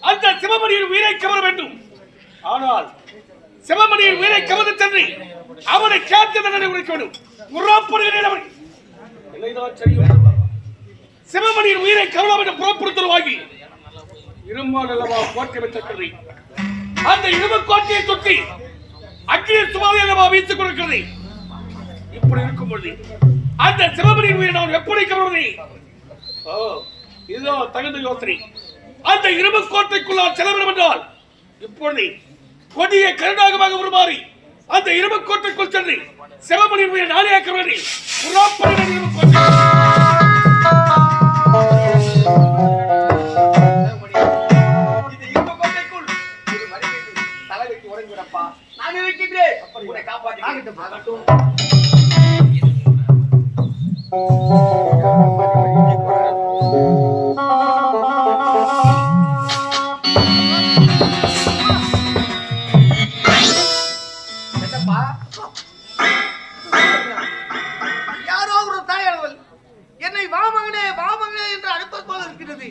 அந்த சிவமணியின் உயிரை கவர வேண்டும். ஆனால் சிவமணியின் உயிரை கவர்ந்து சென்று அவனை கேட்டு தண்டனை உரைக்க வேண்டும். சிவமணியின் உயிரை கவரம் என்ற புறப்படுத்தல் இரும்பால் அல்லவா கோட்டை வைத்திருக்கிறது. அந்த இரும்பு கோட்டையை சுற்றி அக்னியை சுமாரி அல்லவா வீசிக் கொடுக்கிறது. இப்படி இருக்கும் பொழுது அந்த சிவமணியின் உயிரை நான் எப்படி கவர்வதை? இதோ தகுந்த யோசனை. அந்த இரும்பு கோட்டைக்குள்ளால் செலவிடும் என்றால் இப்பொழுது கொடிய கருணாகமாக உருமாறி அந்த இரும்பு கோட்டைக்குள் சென்று சிவமணியின் உயிரை நானே கவர்வதை. நான் இருக்கின்றேன். உன்னை காப்பாற்ற யாரோ ஒரு தாயானவள் என்னை வாமகனே வாமகனே என்று அனுப்பது போல இருக்கிறது.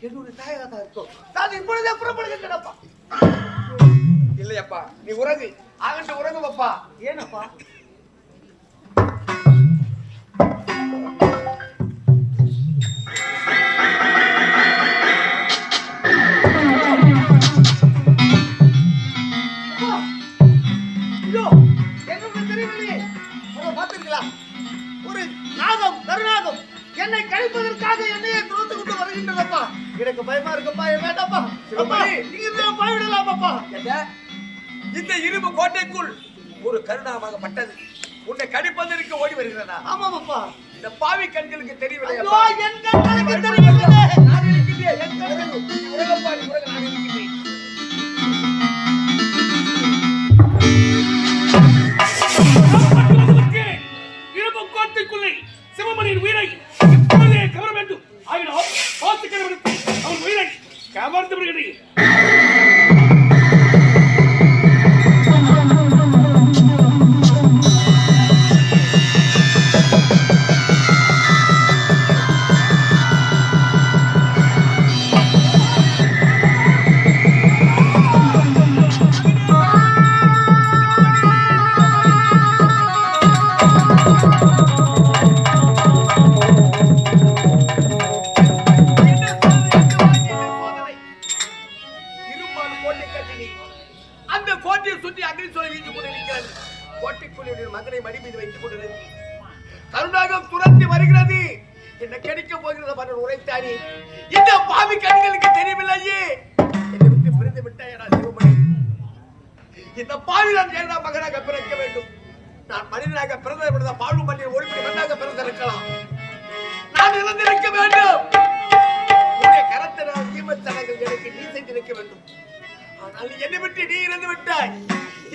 என்னுடைய தாயாக தான் இருக்கும். நான் இப்பொழுதே புறப்படுகின்றனப்பா. இல்லையப்பா, நீ உறங்கு. ஆகட்டு உறங்குவப்பா. ஏனப்பா? ஒரு நாகம் கருநாகம் என்னை கழிப்பதற்காக என்னையே துரத்து கொண்டு வருகின்றதப்பா. எனக்கு பயமா இருக்கப்பா. வேண்டாப்பா, நீங்க போய்விடலாமாப்பா. இந்த இரும்பு கோட்டைக்குள் ஒரு கருணாகப்பட்டது உன்னை கடிப்பதற்கு ஓடி வருகிறதா? ஆமாப்பா. இந்த பாவி கண்களுக்கு தெரியவில்லை. என் கண்களுக்கு தெரியவில்லை. நான் இருக்கின்றேன். என் கண்களுக்கு உலகப்பா, நீ உலக நான் இருக்கின்றேன். இரும்பு கோட்டைக்குள்ளே சிவமணியின் உயிரை இப்பொழுதே கவர வேண்டும். ஆகினால் பார்த்துக்கிறவனுக்கு அவன் உயிரை கவர்ந்து விடுகிறேன். அந்த கோட்டையை சுற்றி அக்னி சோலை வீசிக் கொண்டிருக்கிறது. கோட்டைக்குள்ளே மகனை மடி மீது வைத்துக் கொண்டிருக்கிறது. கருணாகம் துரத்தி வருகிறது. என்ன கிடைக்க போகிறது மன்னன் உரைத்தானே. இந்த பாவி கண்களுக்கு தெரியவில்லையே. என்னை விட்டு பிரிந்து விட்டாயடா சிவமணி. இந்த பாவி நான் ஏழா மகனாக பிறக்க வேண்டும். நான் மனிதனாக பிறந்த விட பாழு மண்ணில் ஒளிப்படி மண்ணாக பிறந்திருக்கலாம். நான் இறந்திருக்க வேண்டும். உன்னுடைய கரத்தை நான் தீமத்தனங்கள் எனக்கு நீ செய்திருக்க வேண்டும். ஆனால் என்னை விட்டு நீ இறந்து விட்டாய்.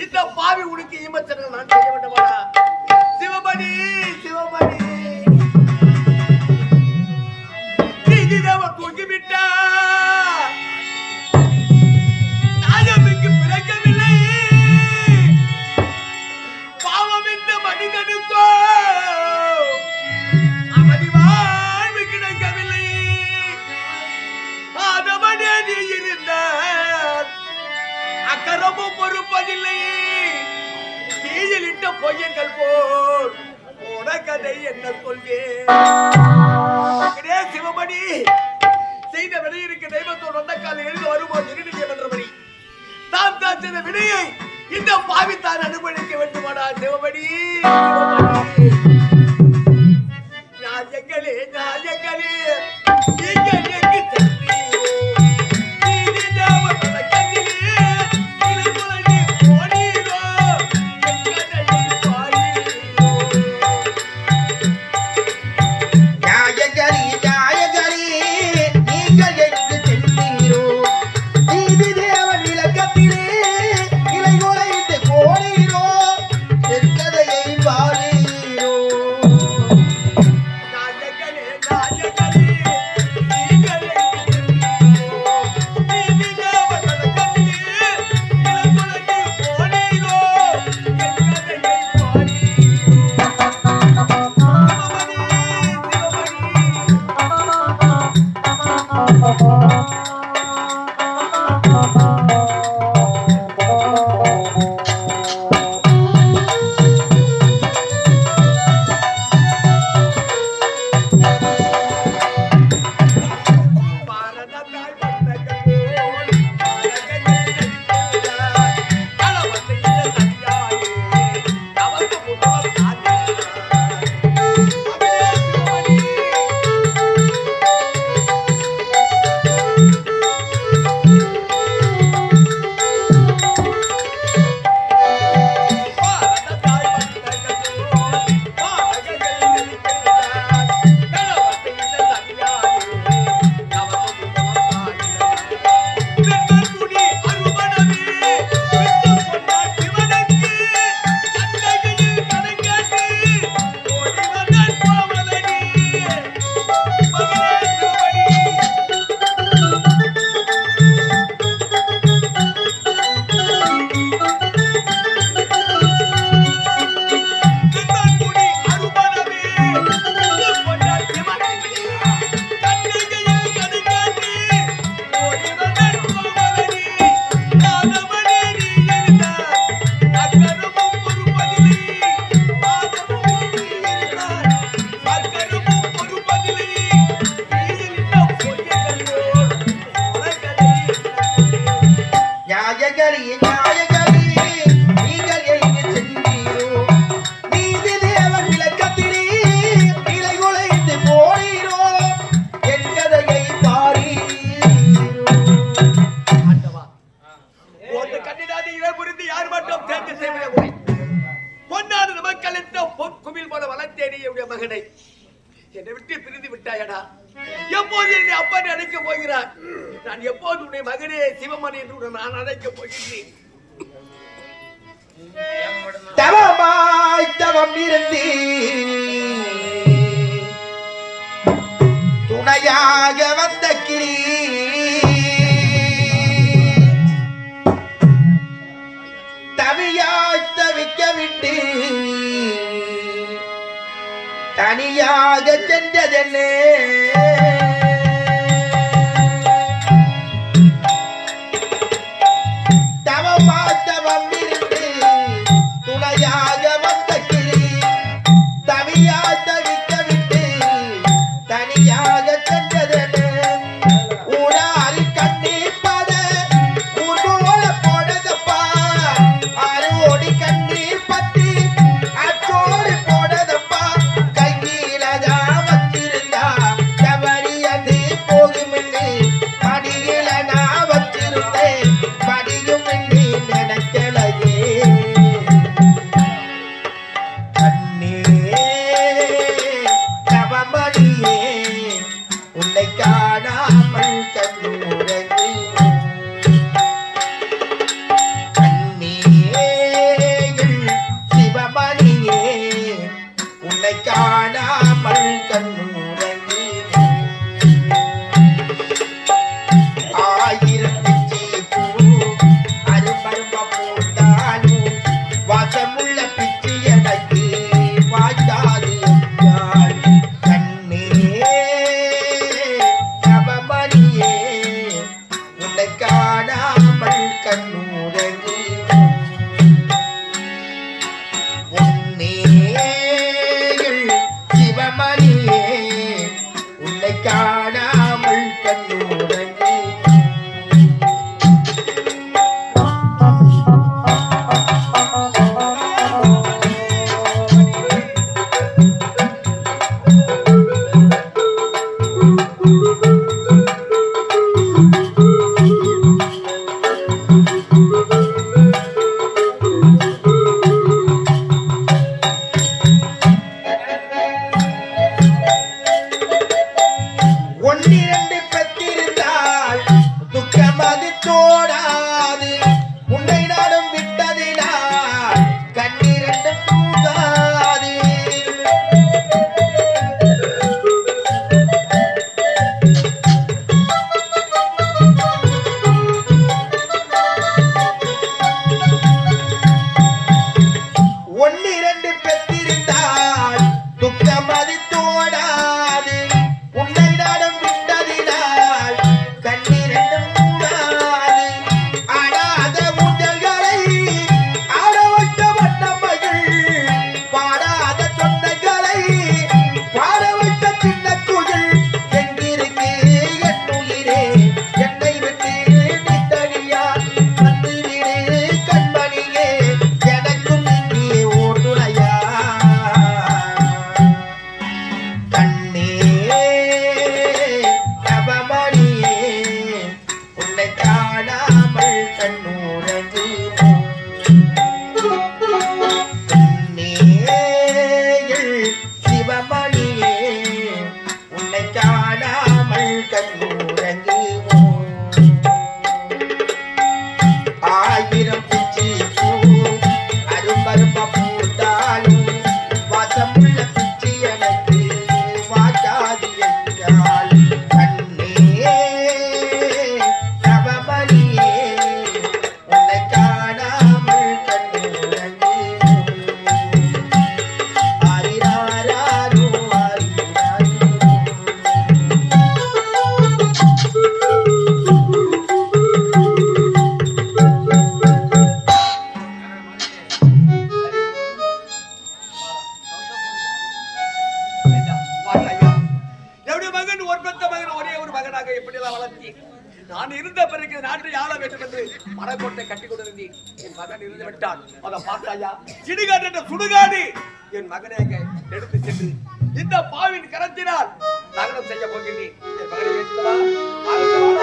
இந்த பாவி உனக்கு ஈமத்தனங்கள் நான் செய்ய வேண்டுமாடா? சிவமணி சிவமணி நீதிதேவ தூங்கிவிட்டா. நாயமிக்கு பிறக்கவில்லை. பாவம் இந்த மனிதனுக்கோ அவதி வாழ்வு கிடைக்கவில்லை. ஆதவனே நீ இருந்தார் அக்கரமும் பொறுப்பதில்லை. தீயில் இட்ட பொய்யங்கள் போல் போன கதை என்ன சொல்வேன்? சிவமணி செய்த வினையிருக்கு தெய்வத்தோடு வந்த கால எழுந்து வரும்போது இருநிலை வென்றபடி தாம் தான் செய்த வினையை இந்த பாவித்தான் அனுபவிக்க வேண்டுமாடா சிவமணி. நாயங்களே நாயங்களே நீங்கள் எங்கு சென்றீரோ? கதையை பாரீரோ எப்போது என்னை அப்பா அழைக்க போகிறார்? நான் எப்போது உன்னை மகனே சிவமணி என்று நான் அழைக்கப் போகிறேன்? தவமாய் தவம் இருந்து துணையாக வந்த கிளி தவியாய் தவிக்க விட்டு தனியாக சென்றதென்னே நான் இருந்த பிறகு நாட்டை ஆள வேண்டும் என்று மனக்கோட்டை கட்டி கொண்டிருந்தேன். என் மகன் இருந்து விட்டான். அதை பார்த்தாயா, சிடுகாடு என்ற சுடுகாடு என் மகனை எடுத்து சென்று இந்த பாவின் கரத்தினால் நகரம் செய்ய போகிறேன். என் மகனை